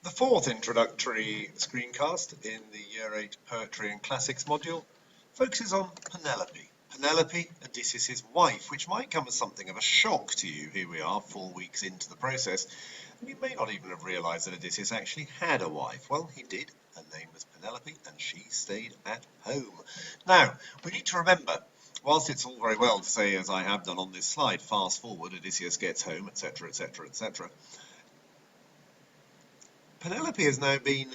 The fourth introductory screencast in the Year 8 Poetry and Classics module focuses on Penelope. Penelope, Odysseus' wife, which might come as something of a shock to you. Here we are, 4 weeks into the process, and you may not even have realised that Odysseus actually had a wife. Well, he did. Her name was Penelope, and she stayed at home. Now, we need to remember, whilst it's all very well to say, as I have done on this slide, fast forward, Odysseus gets home, etc., etc., etc., Penelope has now been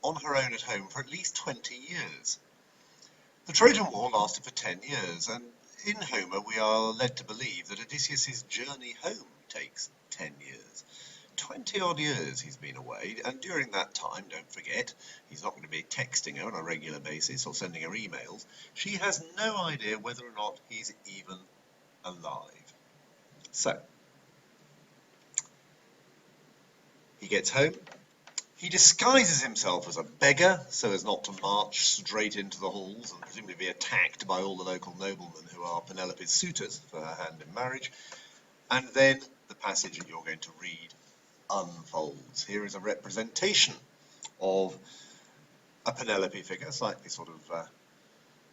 on her own at home for at least 20 years. The Trojan War lasted for 10 years, and in Homer we are led to believe that Odysseus' journey home takes 10 years. 20 odd years he's been away, and during that time, don't forget, he's not going to be texting her on a regular basis or sending her emails. She has no idea whether or not he's even alive. So, he gets home. He disguises himself as a beggar so as not to march straight into the halls and presumably be attacked by all the local noblemen who are Penelope's suitors for her hand in marriage. And then the passage that you're going to read unfolds. Here is a representation of a Penelope figure, slightly sort of,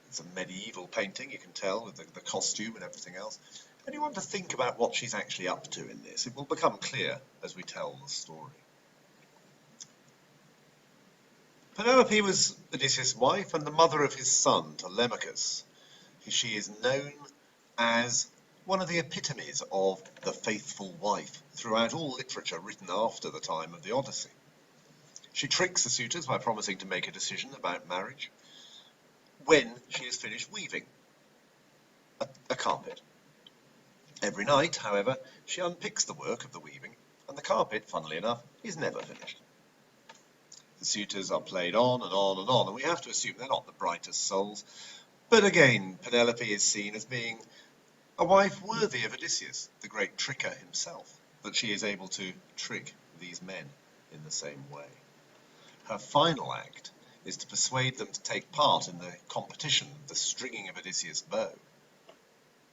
it's a medieval painting, you can tell, with the costume and everything else. And you want to think about what she's actually up to in this. It will become clear as we tell the story. Penelope was Odysseus' wife and the mother of his son, Telemachus. She is known as one of the epitomes of the faithful wife throughout all literature written after the time of the Odyssey. She tricks the suitors by promising to make a decision about marriage when she has finished weaving a carpet. Every night, however, she unpicks the work of the weaving, and the carpet, funnily enough, is never finished. The suitors are played on and on and on, and we have to assume they're not the brightest souls. But again, Penelope is seen as being a wife worthy of Odysseus, the great tricker himself, that she is able to trick these men in the same way. Her final act is to persuade them to take part in the competition, the stringing of Odysseus' bow,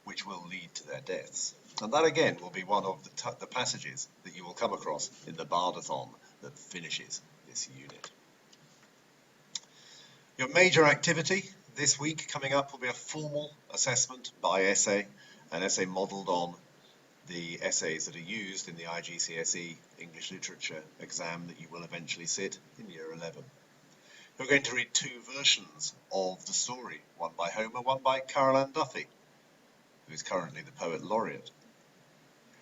which will lead to their deaths. And that again will be one of the passages that you will come across in the Bardathon that finishes this unit. Your major activity this week coming up will be a formal assessment by essay, an essay modelled on the essays that are used in the IGCSE English Literature exam that you will eventually sit in Year 11. You're going to read 2 versions of the story, one by Homer, one by Carol Ann Duffy, who is currently the Poet Laureate.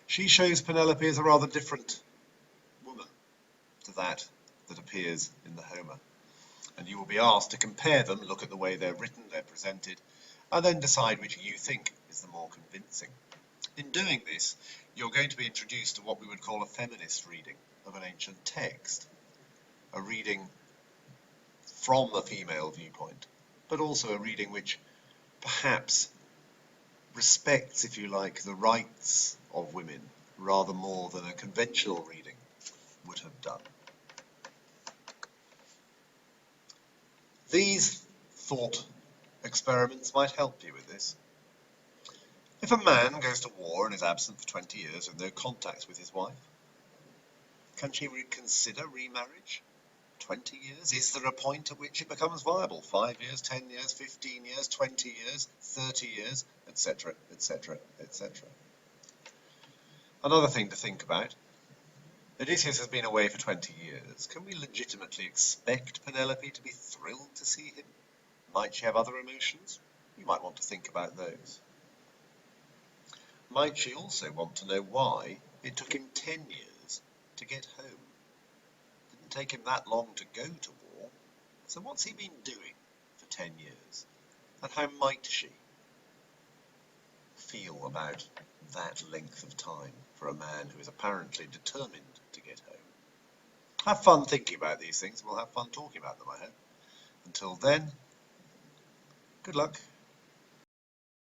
She shows Penelope as a rather different woman to that appears in the Homer. And you will be asked to compare them, look at the way they're written, they're presented, and then decide which you think is the more convincing. In doing this, you're going to be introduced to what we would call a feminist reading of an ancient text, a reading from a female viewpoint, but also a reading which perhaps respects, if you like, the rights of women rather more than a conventional reading would have done. These thought experiments might help you with this. If a man goes to war and is absent for 20 years with no contact with his wife, can she reconsider remarriage? 20 years? Is there a point at which it becomes viable? 5 years, 10 years, 15 years, 20 years, 30 years, etc., etc., etc. Another thing to think about. Odysseus has been away for 20 years. Can we legitimately expect Penelope to be thrilled to see him? Might she have other emotions? You might want to think about those. Might she also want to know why it took him 10 years to get home? It didn't take him that long to go to war. So what's he been doing for 10 years? And how might she feel about that length of time for a man who is apparently determined to get home? Have fun thinking about these things. We'll have fun talking about them, I hope. Until then, good luck.